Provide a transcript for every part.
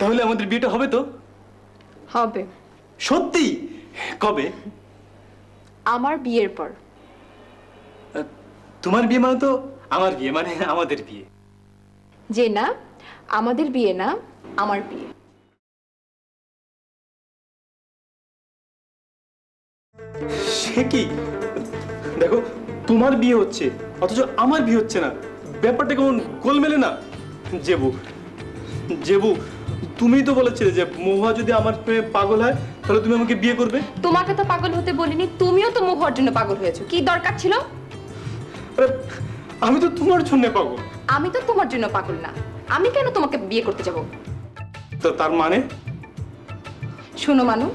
তাহলে আমাদের বিয়েটা হবে তো? হবে। সত্যি? কবে? আমার বিয়ের পর। তোমার বিয়ে মানে তো আমার বিয়ে, মানে আমাদের বিয়ে। যে না, আমাদের বিয়ে না, আমার বিয়ে। সে কি? দেখো, তোমার বিয়ে হচ্ছে অথচ আমার বিয়ে হচ্ছে না, ব্যাপারটা কেমন গোলমেলে না? জেবু, জেবু, তুমি তো বলেছিলে যে মহুয়া যদি আমার প্রেমে পাগল হয় তাহলে তুমি আমাকে বিয়ে করবে। তোমাকে তো পাগল হতে বলিনি, তুমিও তো মহুয়ার জন্য পাগল হয়েছো। কি দরকার ছিল? আরে আমি তো তোমার জন্য পাগল। আমি তো তোমার জন্য পাগল না। আমি কেন তোমাকে বিয়ে করতে যাব? তো তার মানে? শোনো মানু,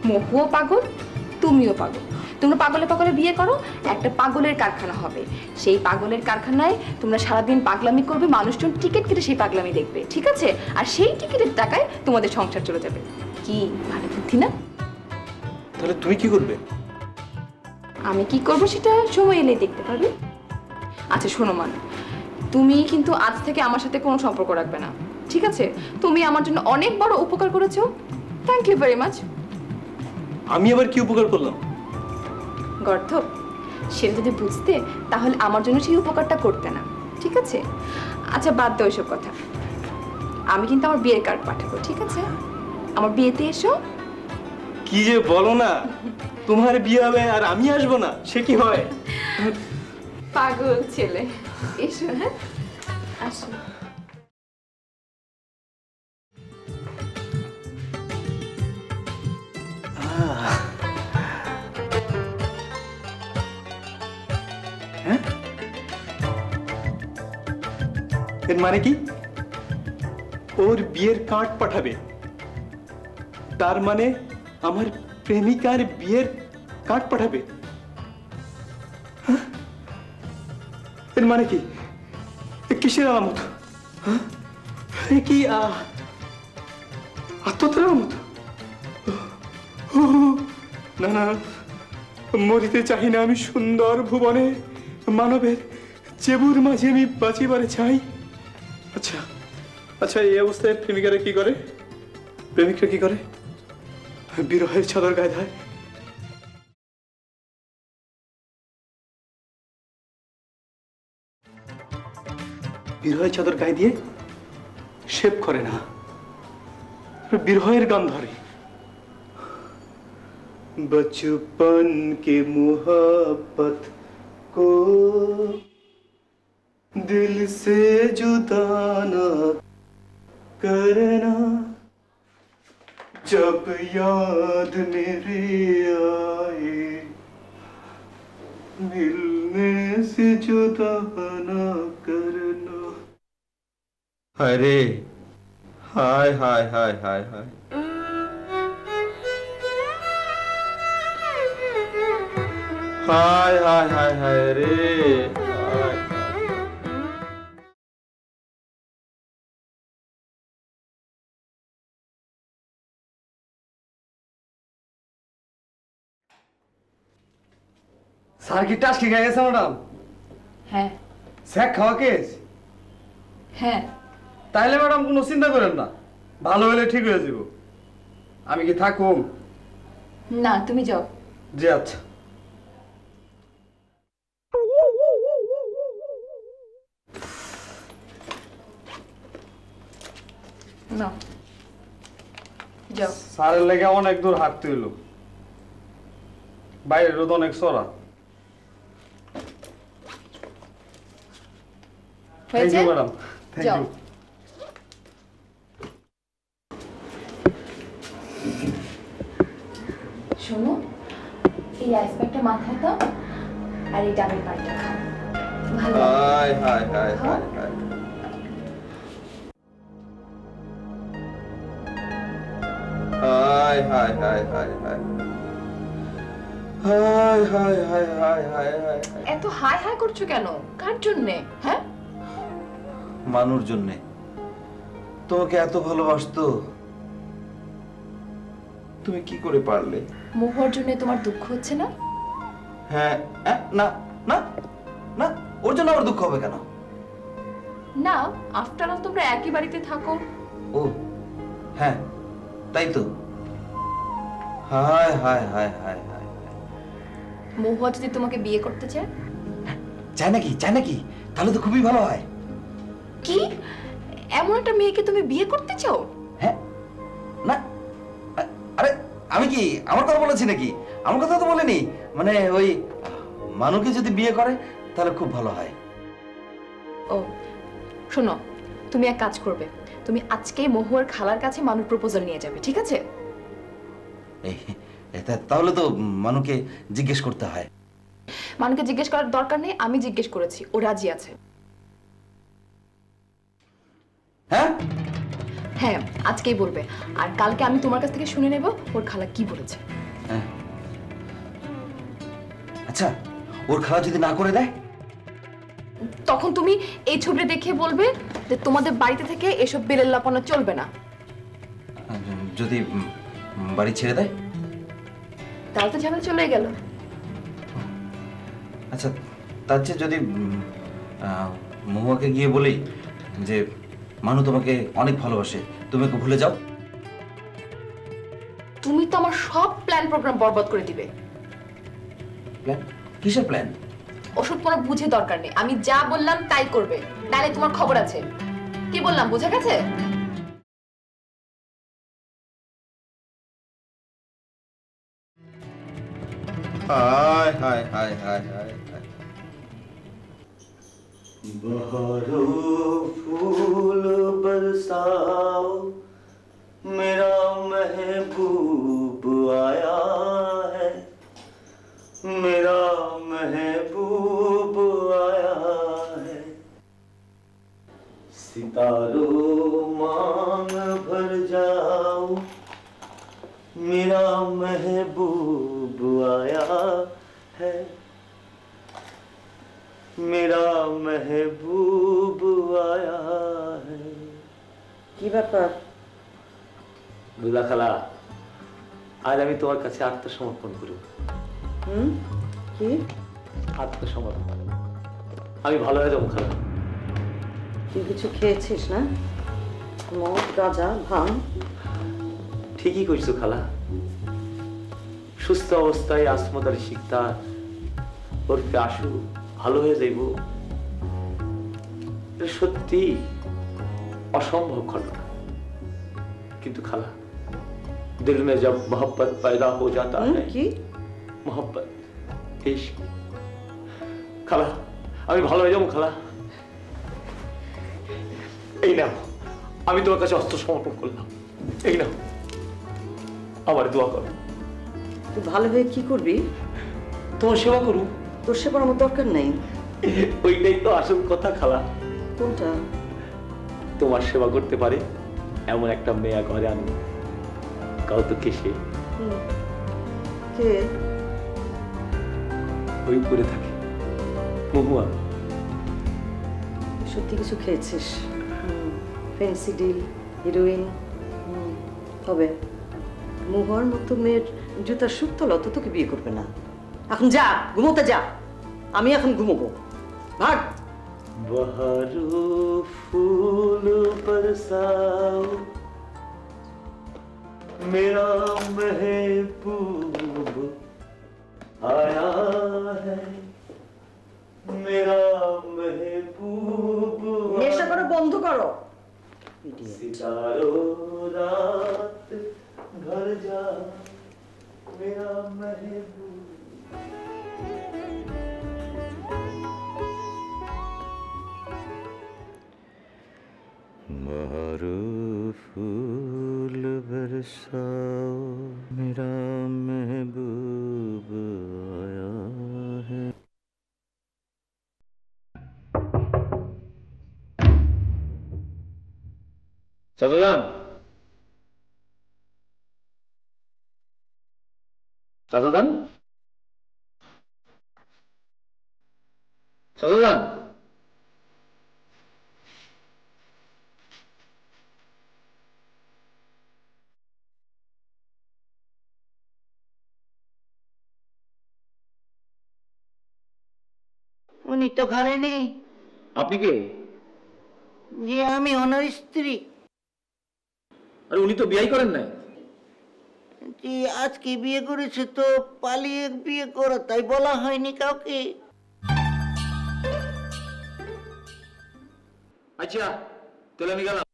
মহুয়াও পাগল, তুমিও পাগল। তোমরা পাগলে পাগলে বিয়ে করো, একটা পাগলের কারখানা হবে। সেই পাগলের কারখানায় তোমরা সারাদিন পাগলামি করবে, মানুষজন টিকিট কেটে সেই পাগলামি দেখবে, ঠিক আছে? আর সেই টিকিটের টাকায় তোমাদের সংসার চলে যাবে। কি ভালো বুদ্ধি না? তাহলে তুমি কি করবে? আমি কি করব সেটা সময় এলে দেখতে পারবে। আচ্ছা শোনো মানু, তুমি কিন্তু আজ থেকে আমার সাথে কোনো সম্পর্ক রাখবে না, ঠিক আছে? তুমি আমার জন্য অনেক বড় উপকার করেছো, থ্যাংক ইউ ভেরি মাচ। আমি আবার কি উপকার করলাম? গর্ধব, সেটা যদি বুঝতে তাহলে আমার জন্য সেই উপকারটা করতে না, ঠিক আছে? আচ্ছা বাদ দাও ওইসব কথা। আমি কিন্তু আমার বিয়ের কার্ড পাঠাবো, ঠিক আছে? আমার বিয়েতে এসো। কি যে বলো না, তোমার বিয়ে হবে আর আমি আসবো না, সে কি হয়? পাগল ছেলে, এসো। হ্যাঁ আসো। হ্যাঁ, এর মানে কি? ওর বিয়ের কার্ড পাঠাবে, তার মানে আমার প্রেমিকার বিয়ের কার্ড পাঠাবে? এর মানে কি? কিসের আলামত? কি আত্মহত্যার আলামত? না না, মরিতে চাই না আমি সুন্দর ভুবনে, মানবের জেবুর মাঝে আমি বাঁচিবারে চাই। আচ্ছা আচ্ছা, এই অবস্থায় প্রেমিকারা কি করে? প্রেমিকরা কি করে? বিরহের চাদর গায়ে দেয়। বিরহের চাদর গায়ে দিয়ে শেভ করে না, বিরহের গান ধরে। बचपन के मोहब्बत को दिल से जुदा ना करना, जब याद मेरे आए मिलने से जुदा ना करना। अरे हाय हाय हाय हाय हाय, हाय हाय हाय हाय रे, हाय স্যার কি টাস কি গেছে ম্যাডাম? হ্যাঁ স্যাক খাওয়া কেস? হ্যাঁ। তাইলে ম্যাডাম কোনো চিন্তা করেন না, ভালো হলে ঠিক হয়ে যাব। আমি কি থাকুম? না তুমি যাও। জি আচ্ছা। না যাও। স্যারের লেগে অনেক দূর হাঁটতে হইল, বাইরে রোদ অনেক চড়া। Thank you madam, thank you. শোনো, এই আইস প্যাকটা মাথায় দাও আর এই ডাবের পানিটা খাও। ভালো हाय हाय हाय हाय हाय, हाय हाय हाय हाय हाय, हाय हाय हाय हाय हाय हाय। এত হাই হাই করছো কেন? কার জন্য? হ্যাঁ, মানুর জন্য। তোমাকে এত ভালোবাসতো, তুমি কি করে পারলে? মহুয়ার জন্য তোমার দুঃখ হচ্ছে না? হ্যাঁ, না না না, ওর জন্য আমার দুঃখ হবে কেন? না, আফটার অল তোমরা একই বাড়িতে থাকো। ও হ্যাঁ তাই তো। হায় হায় হায় হায় হায়। মহুয়া যদি তোমাকে বিয়ে করতে চায়? চায় নাকি? চায় নাকি? তাহলে তো খুবই ভালো হয়। কি, এমন একটা মেয়েকে তুমি বিয়ে করতে চাও? হ্যাঁ না, আরে আমি কি আমার কথা বলেছি নাকি? আমার কথা তো বলিনি। মানে ওই মানুকে যদি বিয়ে করে তাহলে খুব ভালো হয়। ও শোনো, তুমি এক কাজ করবে, তুমি আজকেই মহুয়ার খালার কাছে মানুর প্রপোজাল নিয়ে যাবে, ঠিক আছে? তাহলে তো মানুকে জিজ্ঞেস করতে হয়। মানুকে জিজ্ঞেস করার দরকার নেই, আমি জিজ্ঞেস করেছি, ও রাজি আছে। হ্যাঁ হ্যাঁ, আজকেই বলবে, আর কালকে আমি তোমার কাছ থেকে শুনে নেব ওর খালা কি বলেছে। হ্যাঁ। আচ্ছা, ওর খালা যদি না করে দেয়? তখন তুমি এই ছবিটা দেখে বলবে যে তোমাদের বাড়িতে থেকে এসব বেলেল্লাপনা চলবে না। যদি বাড়ি ছেড়ে দেয়? তাহলে তো ঝামেলা চলে গেল। আচ্ছা, তার চেয়ে যদি মহুয়াকে গিয়ে বলি যে মানু তোমাকে অনেক ভালোবাসে, তুমি ওকে ভুলে যাও। তুমি তো আমার সব প্ল্যান প্রোগ্রাম বরবাদ করে দিবে। প্ল্যান? কিসের প্ল্যান? ওসব কোনো বুঝে দরকার নেই, আমি যা বললাম তাই করবে, নাহলে তোমার খবর আছে। কি বললাম বুঝে গেছে? हाय हाय हाय हाय हाय बहारों फूल बरसाओ, मेरा महबूब आया है, मेरा महबूब आया है। सितारों मांग भर जाओ, मेरा महबूब आया है, मेरा महबूब आया है। কি ব্যাপার? দুলা খালা, আজ আমি তোমার কাছে আত্মসমর্পণ করব। কি আত্মসমর্পণ? আমি ভালো হয়ে যাবো খালা। তুই কিছু খেয়েছিস না? মদ, গাঁজা, ভাঙ? ঠিকই কইছো খালা। সুস্থ অবস্থায় আসমতার শিকদার ওরফে আশু ভালো হয়ে যাইব, এটা সত্যি অসম্ভব ঘটনা। কিন্তু খালা, दिल में जब मोहब्बत पैदा हो जाता है, কি मोहब्बत इश्क, খালা আমি ভালো হয়ে যাবো খালা। এই নাও, আমি তোমার কাছে অস্ত্র সমর্পণ করলাম। এই নাও, আমার দোয়া করো। তুই ভালো হয়ে কি করবি? তোমার সেবা করু। তোর সেবার আমার দরকার নেই। ওইটাই তো আসল কথা খালা। কোনটা? তোমার সেবা করতে পারে এমন একটা মেয়া ঘরে আনবো। কাউ তো কে সে? কে? ওই করে থাকে মহুয়া। সত্যি কিছু খেয়েছিস? Phensedyl, heroine? হবে। মুহর মতো মেয়ের জুতার সুতলা তো তোকে বিয়ে করবে না। এখন যা, ঘুমোতে যা। আমি এখন ঘুমোবো। ভাগ। बहारों फूल बरसाओ, मेरा महबूब आया है, मेरा महबूब নেশা করে বন্ধ করো। सितारों रात घर जा, मेरा महबूब। बहारों फूल बरसाओ, मेरा महबूब आया है। চাচাজান, চাচাজান, চাচাজান, উনি তো ঘরে নেই। আপনি কে? যে আমি ওনার স্ত্রী। আরে উনি তো বিয়াই করেন নাই। জি আজকে বিয়ে করেছে তো পালিয়ে বিয়ে করো তাই বলা হয়নি কাউকে। আচ্ছা তাহলে আমি গেলাম।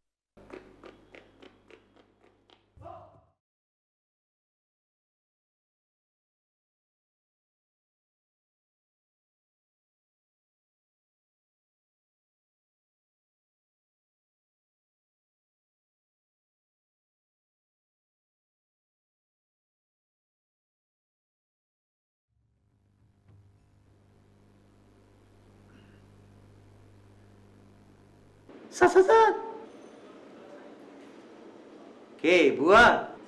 কে বুয়া?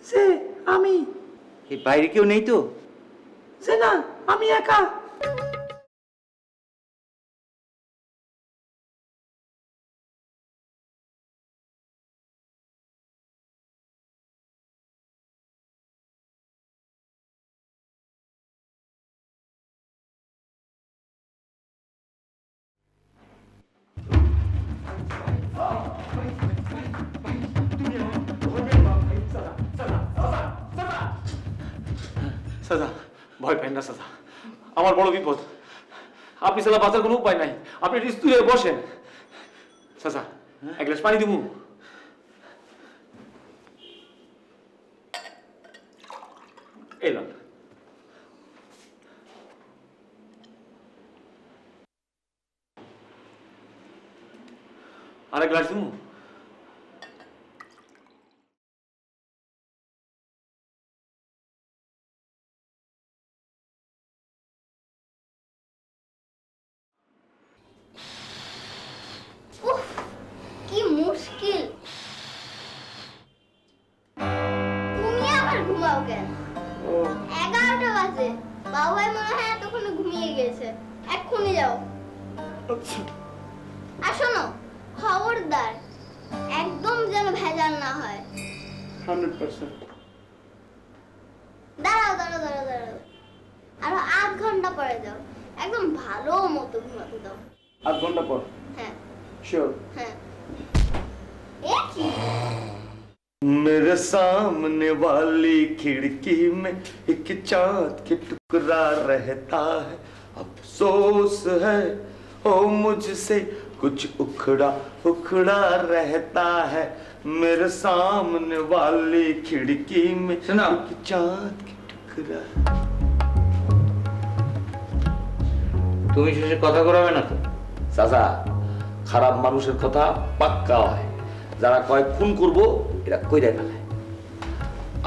সে আমি। এই বাইরে কেউ নেই তো? সে না, আমি একা। সাজা ভয় পাই না সাজা, আমার বড় বিপদ। আপনি সালা বাঁচার কোনো উপায় নাই, আপনি স্তুলে বসেন। সাজা এক গ্লাস পানি দিবো? এলাম। আরেক গ্লাস দিবো? কি মুশকিল, তুমি আবার ঘুমাও কেন? 11টা বাজে, বাবাই মনে হয় এতক্ষণে ঘুমিয়ে গেছে। এক্ষুনি যাও। আর শোনো, খবরদার একদম যেন ভেজাল না হয়। 100%। দাঁড়াও দাঁড়াও দাঁড়াও দাঁড়াও, আরো 8 ঘন্টা পরে যাও। একদম ভালো মতো ঘুমাতে দাও। 8 ঘন্টা পর? হ্যাঁ শিওর। হ্যাঁ। এ কি? मेरे सामने वाली खिड़की में एक चांद के टुकड़ा रहता है, अफसोस है ओ मुझसे कुछ उखड़ा उखड़ा रहता है। मेरे सामने वाली खिड़की में सुनो। एक चांद के टुकड़ा। তুমি শেষে কথা করাবে না তো? চাচা খারাপ মানুষের কথা পাক্কা হয়, যারা কয় খুন করব এরা কইরা ফেলে।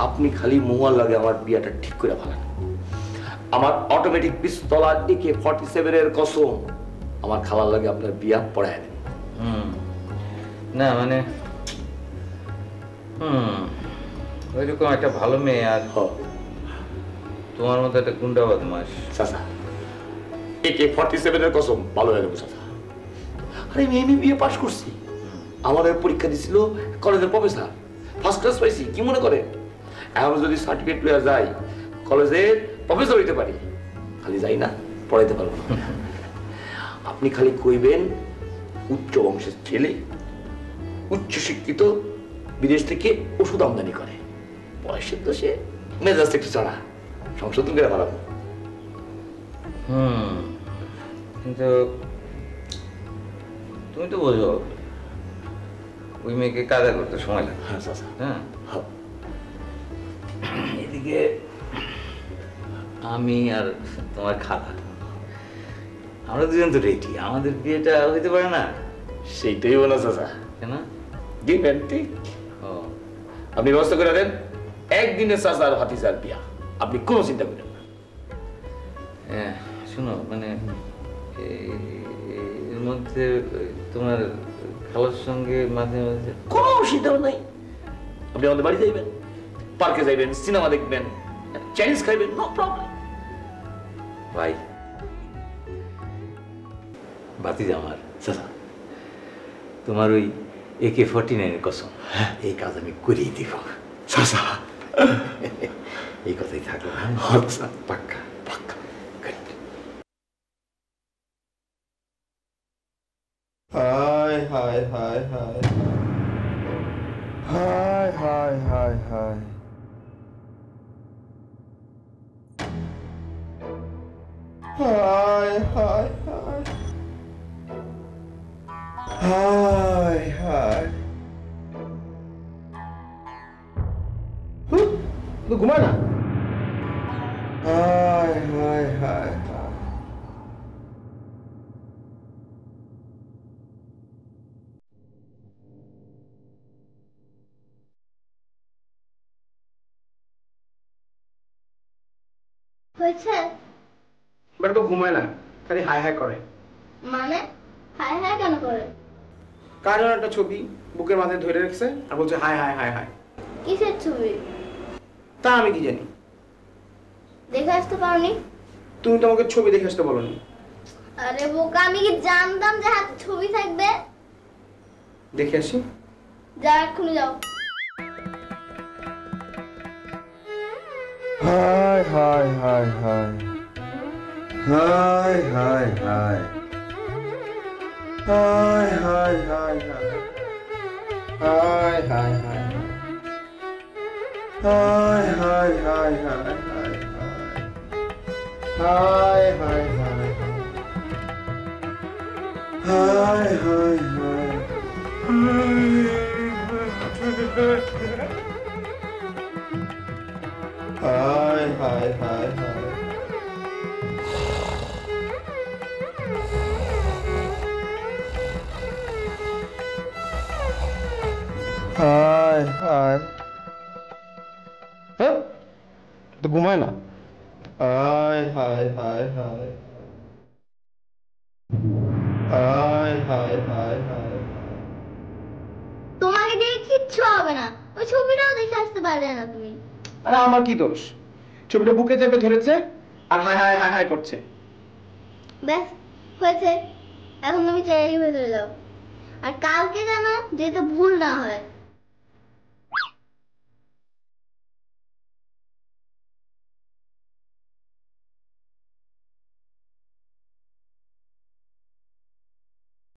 আপনি খালি মোহার লাগে আমার বিয়াটা ঠিক করে ফেলেন। আমার অটোমেটিক পিস্তল আর AK-47 এর কসম, আমার খালার লাগে আপনার বিয়া পড়ায় দেন। না মানে ওইরকম একটা ভালো মেয়ে আর তোমার মতো একটা গুন্ডা বদমাস। চাচা AK-47 এর কসম ভালো হয়ে যাবে চাচা। আরে আমি বিয়ে পাস করছি, আমাদের পরীক্ষা দিছিল কলেজের প্রফেসর, ফার্স্ট ক্লাস পাইছি। কি মনে করে এখন যদি সার্টিফিকেট পেয়ে যাই কলেজের প্রফেসর হইতে পারি? খালি যাই না, পড়াইতে পারবো না। আপনি খালি কইবেন উচ্চ বংশের ছেলে, উচ্চ শিক্ষিত, বিদেশ থেকে ওষুধ আমদানি করে, বয়সের তো সে মেজাজ একটু চড়া, সংশোধন করে ভালো। কিন্তু তুমি তো বোঝো ওই মেয়েকে কাজা করতে সময় লাগে। হ্যাঁ চাচা। হ্যাঁ, এদিকে আমি আর তোমার খালা আমরা দুজন তো রেডি, আমাদের বিয়েটা হইতে পারে না? সেইটাই বলো চাচা। কেন? ঠিক। ও আপনি ব্যবস্থা করে দেন, একদিনে চাচার ভাতিজার বিয়া, আপনি কোনো চিন্তা করেন না। হ্যাঁ শোনো, মানে এর মধ্যে তোমার খালার সঙ্গে মাঝে মাঝে কোনো অসুবিধা নাই। আপনি আমাদের বাড়ি যাইবেন, পার্কে যাইবেন, সিনেমা দেখবেন, চাইনিজ খাইবেন, নো প্রবলেম। ভাই ভাতিজা আমার চাচা তোমার ওই AK-49 এর কসম, এই কাজ আমি করিয়ে দিব। চাচা এই কথাই থাকলো। পাক্কা পাক্কা। হায় হায় হায় হায় হায় হায় হায় হায় হায় হায় হায় হায় হায় তো ঘুমায় না। হায় হায় হায় হায় হয়েছে? বাট তো ঘুমায় না, খালি হাই হাই করে। মানে হাই হাই কেন করে? কার যেন একটা ছবি বুকের মাথায় ধরে রেখেছে আর বলছে হাই হাই হাই হাই। কিসের ছবি? তা আমি কি জানি? দেখে আসতে পারোনি? তুমি তো আমাকে ছবি দেখে আসতে বলোনি। আরে বোকা, আমি কি জানতাম যে হাতে ছবি থাকবে? দেখে আসি। যাও, এক্ষুনি যাও। হায় হায় হায় হায় হায় হায় হায় হায় হায় হায় হায় হাই হাই হাই হায় হায় হায় হায় হাই হাই হাই হায় হায় হায় হায় হায় হায় হায় হায় হায় হ্যাঁ তো ঘুমায় না। হায় হায় হায় হায় হায় হায় হায় হায় তোমাকে দিয়ে কিচ্ছু হবে না, ওই ছবিটাও দেখে আসতে পারলে না তুমি। আরে আমার কি দোষ? ছবিটা বুকে চেপে ধরেছে আর হাই হাই হাই হাই করছে। ব্যাস হয়েছে, এখন তুমি চেয়ারের ভেতরে যাও। আর কালকে যেন যেতে ভুল না হয়।